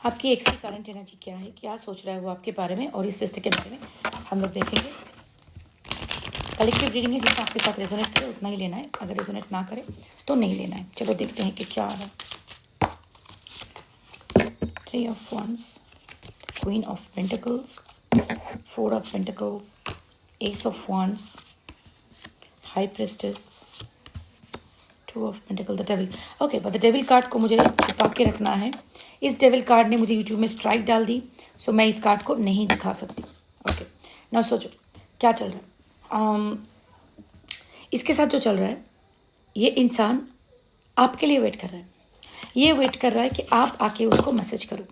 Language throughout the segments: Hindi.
आपकी एक्स की करंट एनर्जी क्या है, क्या सोच रहा है वो आपके बारे में, और इस रिश्ते के बारे में हम लोग देखेंगे। कलेक्टिव रीडिंग है, जितना आपके साथ रेजोनेट करे उतना ही लेना है, अगर रेजोनेट ना करे तो नहीं लेना है। चलो देखते हैं कि क्या आ रहा है। 3 of Wands, Queen of Pentacles, 4 of Pentacles, Ace of Wands, High Priestess, 2 of Pentacles, the Devil. Okay, but the devil card को मुझे छुपा के रखना है। इस डेविल कार्ड ने मुझे यूट्यूब में स्ट्राइक डाल दी, सो मैं इस कार्ड को नहीं दिखा सकती। ओके, ना सोचो क्या चल रहा है। इसके साथ जो चल रहा है, ये इंसान आपके लिए वेट कर रहा है। ये वेट कर रहा है कि आप आके उसको मैसेज करो।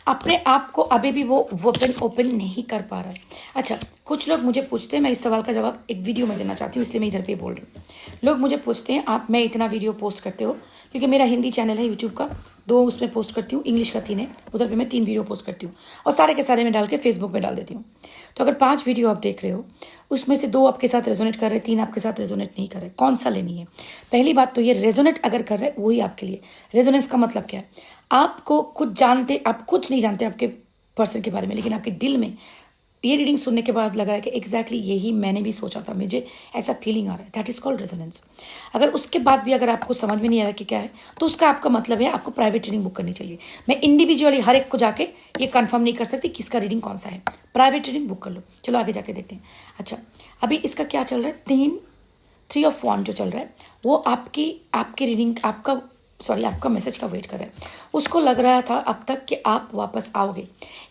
अपने आप को अभी भी वो ओपन नहीं कर पा रहा है। अच्छा, कुछ लोग मुझे पूछते हैं, मैं इस सवाल का जवाब एक वीडियो में देना चाहती हूँ, इसलिए मैं इधर पे बोल रही हूँ। लोग मुझे पूछते हैं आप मैं इतना वीडियो पोस्ट करते हो, क्योंकि मेरा हिंदी चैनल है यूट्यूब का, 2 उसमें पोस्ट करती हूँ, इंग्लिश का 3 है, उधर पे मैं 3 वीडियो पोस्ट करती हूँ, और सारे के सारे मैं डाल के फेसबुक पे डाल देती हूँ। तो अगर 5 वीडियो आप देख रहे हो, उसमें से 2 आपके साथ रेजोनेट कर रहे, 3 आपके साथ रेजोनेट नहीं कर रहे, कौन सा लेनी है? पहली बात तो ये रेजोनेट अगर कर रहे वही आपके लिए। रेजोनेंस का मतलब क्या है? आपको कुछ जानते, आप कुछ नहीं जानते आपके पर्सन के बारे में, लेकिन आपके दिल में ये रीडिंग सुनने के बाद लग रहा है कि एग्जैक्टली यही मैंने भी सोचा था, मुझे ऐसा फीलिंग आ रहा है। That is called resonance. अगर उसके बाद भी अगर आपको समझ में नहीं आ रहा कि क्या है, तो उसका आपका मतलब है आपको प्राइवेट रीडिंग बुक करनी चाहिए। मैं इंडिविजुअली हर एक को जाके ये कंफर्म नहीं कर सकती किसका रीडिंग कौन सा है। प्राइवेट रीडिंग बुक कर लो। चलो आगे जाके देखते हैं। अच्छा, अभी इसका क्या चल रहा है? 3 ऑफ वॉन्ड जो चल रहा है वो आपकी रीडिंग, आपका मैसेज का वेट कर रहा है। उसको लग रहा था अब तक कि आप वापस आओगे,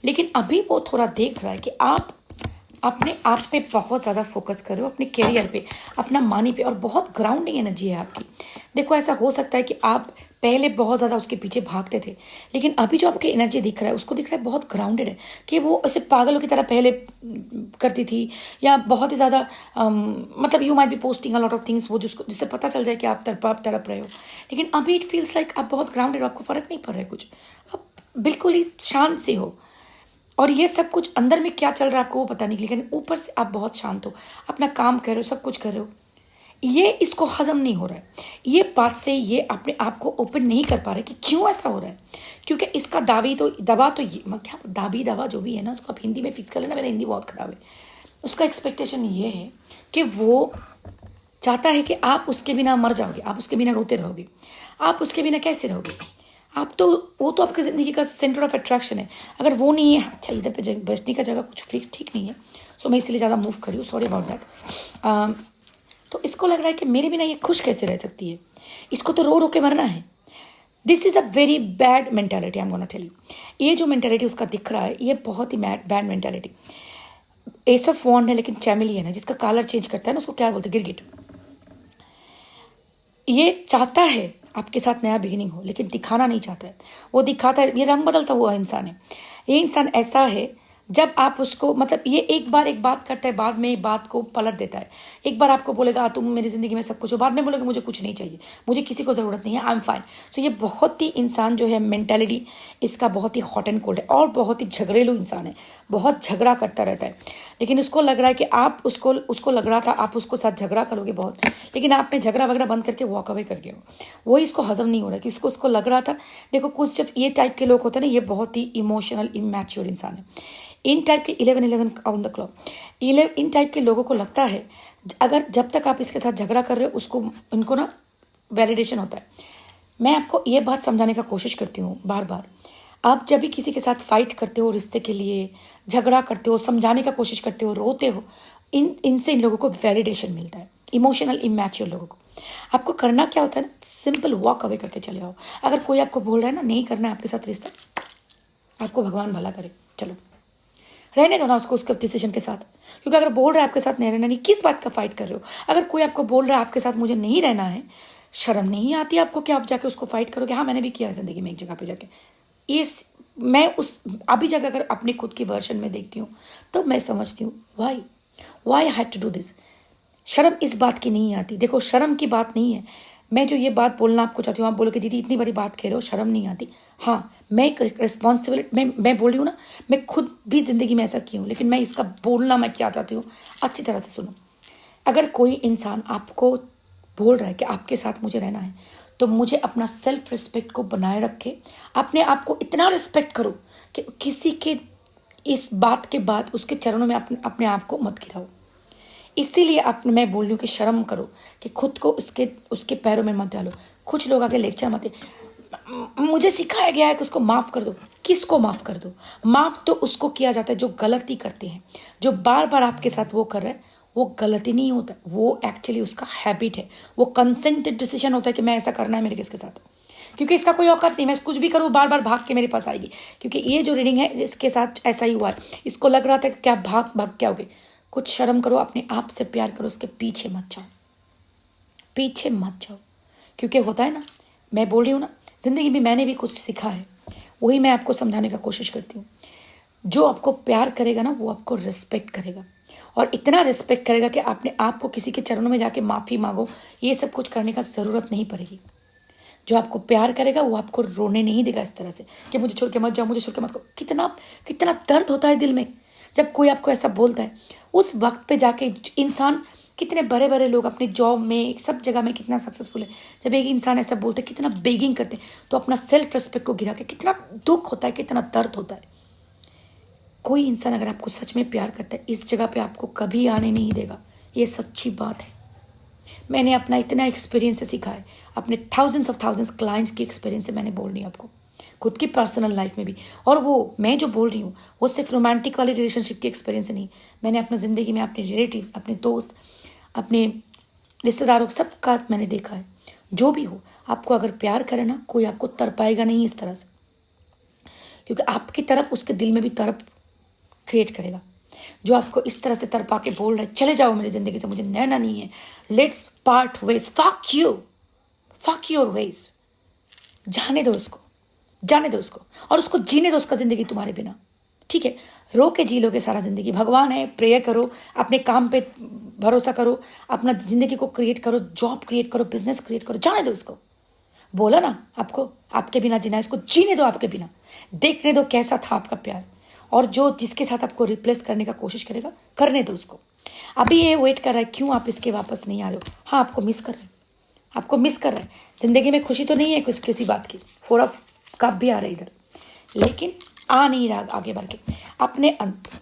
लेकिन अभी वो थोड़ा देख रहा है कि आप अपने आप पे बहुत ज़्यादा फोकस कर रहे हो, अपने करियर पे, अपना मनी पे, और बहुत ग्राउंडिंग एनर्जी है आपकी। देखो, ऐसा हो सकता है कि आप पहले बहुत ज़्यादा उसके पीछे भागते थे, लेकिन अभी जो आपकी एनर्जी दिख रहा है उसको दिख रहा है बहुत ग्राउंडेड है, कि वो ऐसे पागलों की तरह पहले करती थी, या बहुत ही ज़्यादा मतलब you might be posting a lot of things, वो जिससे पता चल जाए कि आप तड़प रहे हो, लेकिन अभी इट फील्स लाइक आप बहुत ग्राउंडेड हो, आपको फ़र्क नहीं पड़ रहा है कुछ, आप बिल्कुल ही शांत से हो। और ये सब कुछ अंदर में क्या चल रहा है आपको वो पता नहीं, लेकिन ऊपर से आप बहुत शांत हो, अपना काम कर रहे हो, सब कुछ कर रहे हो। ये इसको हजम नहीं हो रहा है, ये बात से ये अपने आप को ओपन नहीं कर पा रहे कि क्यों ऐसा हो रहा है। क्योंकि इसका दवा तो ये क्या दावी दवा जो भी है ना, उसको आप हिंदी में फिक्स कर लेना, मेरा हिंदी बहुत ख़राब है। उसका एक्सपेक्टेशन ये है कि वो चाहता है कि आप उसके बिना मर जाओगे, आप उसके बिना रोते रहोगे। आप उसके बिना कैसे रहोगे? वो तो आपकी ज़िंदगी का सेंटर ऑफ अट्रैक्शन है। अगर वो नहीं है, अच्छा इधर पे बैठने का जगह कुछ फिक्स ठीक नहीं है, सो मैं इसलिए ज़्यादा मूव करी हूँ, सॉरी अबाउट दैट। तो इसको लग रहा है कि मेरे बिना ये खुश कैसे रह सकती है, इसको तो रो रो के मरना है। This is a very bad mentality, I am gonna tell you. ये जो मेंटालिटी उसका दिख रहा है, ये बहुत ही bad mentality. Ace of wands है, लेकिन चैमिलियन है, जिसका कलर चेंज करता है ना, उसको क्या बोलते हैं? गिरगिट। ये चाहता है आपके साथ नया बिगिनिंग हो, लेकिन दिखाना नहीं चाहता है। वो दिखाता है, ये रंग बदलता हुआ इंसान है। ये इंसान ऐसा है, जब आप उसको मतलब ये एक बात करता है, बाद में बात को पलट देता है। एक बार आपको बोलेगा तुम मेरी ज़िंदगी में सब कुछ हो, बाद में बोलेगा मुझे कुछ नहीं चाहिए, मुझे किसी को ज़रूरत नहीं है, आई एम फाइन। तो ये बहुत ही इंसान जो है, मेंटालिटी इसका बहुत ही हॉट एंड कोल्ड है, और बहुत ही झगड़ेलू इंसान है, बहुत झगड़ा करता रहता है। लेकिन उसको लग रहा है कि आप उसको लग रहा था आप उसको साथ झगड़ा करोगे बहुत, लेकिन आपने झगड़ा वगैरह बंद करके वॉक अवे कर गए हो। वही इसको हजम नहीं हो रहा है कि उसको लग रहा था। देखो, कुछ जब ये टाइप के लोग होते हैं ना, ये बहुत ही इमोशनल इमैच्योर इंसान है। इन टाइप के 11 on the clock, in type के लोगों को लगता है अगर जब तक आप इसके साथ झगड़ा कर रहे हो, इनको ना वैलिडेशन होता है। मैं आपको ये बात समझाने का कोशिश करती हूँ बार बार। आप जब भी किसी के साथ फाइट करते हो, रिश्ते के लिए झगड़ा करते हो, समझाने का कोशिश करते हो, रोते हो, इन लोगों को वैलिडेशन मिलता है, इमोशनल इमैच्योर लोगों को। आपको करना क्या होता है ना, सिंपल वॉक अवे करके चले आओ। अगर कोई आपको बोल रहा है ना नहीं करना है आपके साथ रिश्ता, आपको भगवान भला करे, चलो रहने दो ना उसको उसके डिसीजन के साथ। क्योंकि अगर बोल रहा है आपके साथ नहीं रहना, नहीं, किस बात का फाइट कर रहे हो? अगर कोई आपको बोल रहा है आपके साथ मुझे नहीं रहना है, शर्म नहीं आती आपको कि आप जाके उसको फाइट करोगे? हाँ, मैंने भी किया है ज़िंदगी में एक जगह पे जाके। मैं अभी जगह अगर अपने खुद की वर्जन में देखती हूँ तो मैं समझती हूँ why I had to do this. शर्म इस बात की नहीं आती। देखो, शर्म की बात नहीं है। मैं जो ये बात बोलना आपको चाहती हूँ, आप बोलोगे दीदी इतनी बड़ी बात कह रहे हो, शर्म नहीं आती। हाँ, मैं एक रिस्पॉन्सिबिलिटी मैं बोल रही हूँ ना, मैं खुद भी ज़िंदगी में ऐसा की हूँ, लेकिन मैं इसका बोलना मैं क्या चाहती हूँ अच्छी तरह से सुनो। अगर कोई इंसान आपको बोल रहा है कि आपके साथ मुझे रहना है, तो मुझे अपना सेल्फ रिस्पेक्ट को बनाए रखे, अपने आप को इतना रिस्पेक्ट करो कि किसी के इस बात के बाद उसके चरणों में अपने आप को मत गिराओ। इसीलिए मैं बोल रही हूँ कि शर्म करो, कि खुद को उसके पैरों में मत डालो। कुछ लोग आगे लेक्चर मत मुझे सिखाया गया है कि उसको माफ़ कर दो। किसको माफ़ कर दो? माफ़ तो उसको किया जाता है जो गलती करते हैं। जो बार बार आपके साथ वो कर रहा है, वो गलती नहीं होता, वो एक्चुअली उसका हैबिट है, वो कंसेंटेड डिसीजन होता है कि मैं ऐसा करना है मेरे किसके साथ, क्योंकि इसका कोई औकात नहीं, मैं कुछ भी करूँ बार बार भाग के मेरे पास आएगी। क्योंकि ये जो रीडिंग है इसके साथ ऐसा ही हुआ है, इसको लग रहा था कि क्या भाग भाग क्या होगे। कुछ शर्म करो, अपने आप से प्यार करो, उसके पीछे मत जाओ, पीछे मत जाओ। क्योंकि होता है ना, मैं बोल रही हूँ ना, ज़िंदगी में मैंने भी कुछ सीखा है, वही मैं आपको समझाने का कोशिश करती हूँ। जो आपको प्यार करेगा ना, वो आपको रिस्पेक्ट करेगा, और इतना रिस्पेक्ट करेगा कि अपने आप को किसी के चरणों में जाके माफ़ी मांगो, ये सब कुछ करने का ज़रूरत नहीं पड़ेगी। जो आपको प्यार करेगा वो आपको रोने नहीं देगा इस तरह से कि मुझे छोड़ के मत जाओ, मुझे छोड़ के मत करो। कितना कितना दर्द होता है दिल में जब कोई आपको ऐसा बोलता है। उस वक्त पे जाके इंसान, कितने बड़े बड़े लोग अपने जॉब में सब जगह में कितना सक्सेसफुल है, जब एक इंसान ऐसा बोलता है, कितना बेगिंग करते हैं, तो अपना सेल्फ रिस्पेक्ट को गिरा के कितना दुख होता है, कितना दर्द होता है। कोई इंसान अगर आपको सच में प्यार करता है, इस जगह पे आपको कभी आने नहीं देगा। ये सच्ची बात है। मैंने अपना इतना एक्सपीरियंस से सीखा है, अपने थाउजेंड्स क्लाइंट्स की एक्सपीरियंस से मैंने बोल रही हूँ आपको, खुद की पर्सनल लाइफ में भी। और वो मैं जो बोल रही हूँ वो सिर्फ रोमांटिक वाले रिलेशनशिप की एक्सपीरियंस नहीं, मैंने अपनी ज़िंदगी में अपने रिलेटिव्स, अपने दोस्त, अपने रिश्तेदारों सबका मैंने देखा है। जो भी हो, आपको अगर प्यार करे ना, कोई आपको तड़पाएगा नहीं इस तरह से, क्योंकि आपकी तरफ उसके दिल में भी तड़प क्रिएट करेगा। जो आपको इस तरह से तड़पा के बोल रहा है चले जाओ मेरी ज़िंदगी से, मुझे नैना नहीं है, let's part ways, fuck your ways, जाने दो उसको, जाने दो उसको, और उसको जीने दो उसका ज़िंदगी तुम्हारे बिना। ठीक है, रो के जी लोगे सारा ज़िंदगी। भगवान है, प्रेयर करो, अपने काम पे भरोसा करो, अपना ज़िंदगी को क्रिएट करो, जॉब क्रिएट करो, बिजनेस क्रिएट करो, जाने दो उसको। बोला ना आपको आपके बिना जीना है, इसको जीने दो आपके बिना, देखने दो कैसा था आपका प्यार। और जो जिसके साथ आपको रिप्लेस करने का कोशिश करेगा, करने दो उसको। अभी ये वेट कर रहा है, क्यों आप इसके वापस नहीं आ रहे हो? हाँ, आपको मिस कर रहे हैं, आपको मिस कर रहा है। ज़िंदगी में खुशी तो नहीं है किसी बात की, 4 कप भी आ रहा है इधर, लेकिन आ नहीं रहा आगे बढ़ के। अपने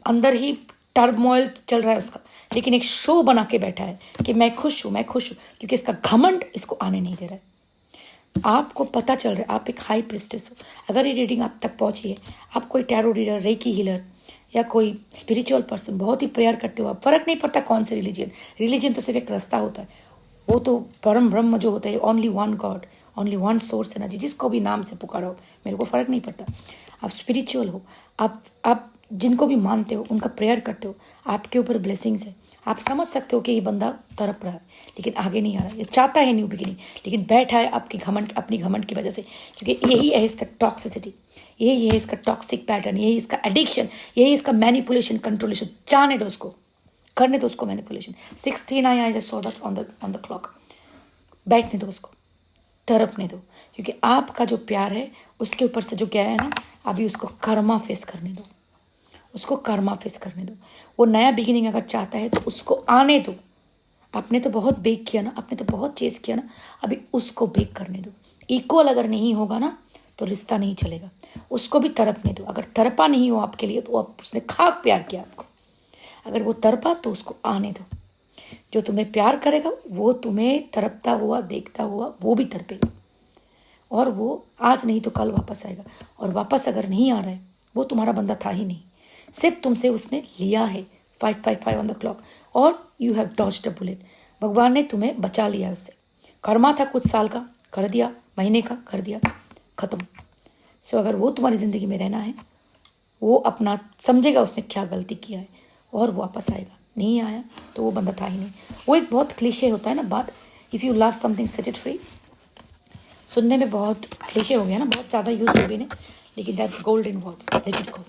अंदर ही टर्मोइल चल रहा है उसका, लेकिन एक शो बना के बैठा है कि मैं खुश हूँ, मैं खुश हूँ, क्योंकि इसका घमंड इसको आने नहीं दे रहा है। आपको पता चल रहा है आप एक हाई प्रिस्टेस हो। अगर ये रीडिंग आप तक पहुंची है, आप कोई टैरो रीडर, रेकी हीलर या कोई स्पिरिचुअल पर्सन, बहुत ही प्रेयर करते हो आप, फर्क नहीं पड़ता कौन से रिलीजन तो सिर्फ एक रास्ता होता है। वो तो परम ब्रह्म जो होता है, only one God, only one source energy, जिसको भी नाम से पुकारा हो, मेरे को फ़र्क नहीं पड़ता। आप स्पिरिचुअल हो, आप जिनको भी मानते हो, उनका प्रेयर करते हो, आपके ऊपर ब्लेसिंग्स है। आप समझ सकते हो कि ये बंदा तड़प रहा है, लेकिन आगे नहीं आ रहा। ये चाहता है न्यू बिगिनिंग, लेकिन बैठा है अपनी घमंड की वजह से, क्योंकि यही है इसका टॉक्सिसिटी, यही है इसका टॉक्सिक पैटर्न, यही इसका एडिक्शन, यही इसका मैनिपुलेशन, कंट्रोलेशन। जाने दो उसको, करने दो उसको manipulation. 6:39 I just saw that on the clock. बैठने दो उसको, तड़पने दो, क्योंकि आपका जो प्यार है उसके ऊपर से जो गया है ना, अभी उसको कर्मा फेस करने दो, उसको कर्मा फेस करने दो। वो नया बिगिनिंग अगर चाहता है तो उसको आने दो। आपने तो बहुत बेक किया ना, आपने तो बहुत चेस किया ना, अभी उसको बेक करने दो। इक्वल अगर नहीं होगा ना तो रिश्ता नहीं चलेगा। उसको भी तड़पने दो। अगर तड़पा नहीं हो आपके लिए तो उसने खाक प्यार किया आपको, अगर वो तड़पा तो उसको आने दो। जो तुम्हें प्यार करेगा वो तुम्हें तड़पता हुआ देखता हुआ वो भी तड़पेगा, और वो आज नहीं तो कल वापस आएगा। और वापस अगर नहीं आ रहा है, वो तुम्हारा बंदा था ही नहीं, सिर्फ तुमसे उसने लिया है 5:55 ऑन द क्लॉक, और यू हैव डॉज्ड अ बुलेट। भगवान ने तुम्हें बचा लिया उससे। कर्मा था कुछ साल का, कर दिया, महीने का कर दिया, ख़त्म। सो अगर वो तुम्हारी ज़िंदगी में रहना है, वो अपना समझेगा उसने क्या गलती किया है, और वापस आएगा। नहीं आया तो वो बंदा था ही नहीं। वो एक बहुत क्लीशे होता है ना बात, if you love something set it free. सुनने में बहुत क्लीशे हो गया ना, बहुत ज़्यादा यूज हो गए ना, लेकिन that's golden words, let it go.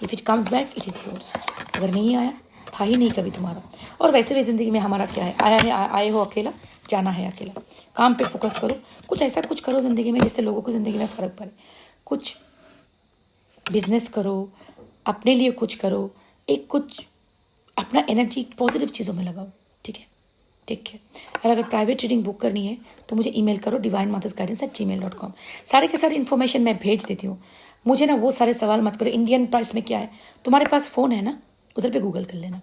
If it comes back it is yours. अगर नहीं आया, था ही नहीं कभी तुम्हारा। और वैसे भी ज़िंदगी में हमारा क्या है, आया है, आए हो अकेला, जाना है अकेला। काम पे फोकस करो, कुछ ऐसा कुछ करो ज़िंदगी में जिससे लोगों को ज़िंदगी में फ़र्क पड़े। कुछ बिजनेस करो, अपने लिए कुछ करो, एक कुछ अपना एनर्जी पॉजिटिव चीज़ों में लगाओ, ठीक है। ठीक है। और अगर प्राइवेट रीडिंग बुक करनी है तो मुझे ईमेल करो divinemothersguidance@gmail.com। सारे के सारे इन्फॉर्मेशन मैं भेज देती हूँ। मुझे ना वो सारे सवाल मत करो इंडियन प्राइस में क्या है। तुम्हारे पास फ़ोन है ना, उधर पे गूगल कर लेना।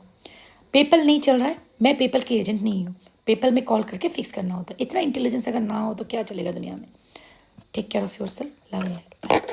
पेपल नहीं चल रहा है, मैं पेपल की एजेंट नहीं हूँ। पेपल में कॉल करके फिक्स करना होता है। इतना इंटेलिजेंस अगर ना हो तो क्या चलेगा दुनिया में। Take care of yourself, love you.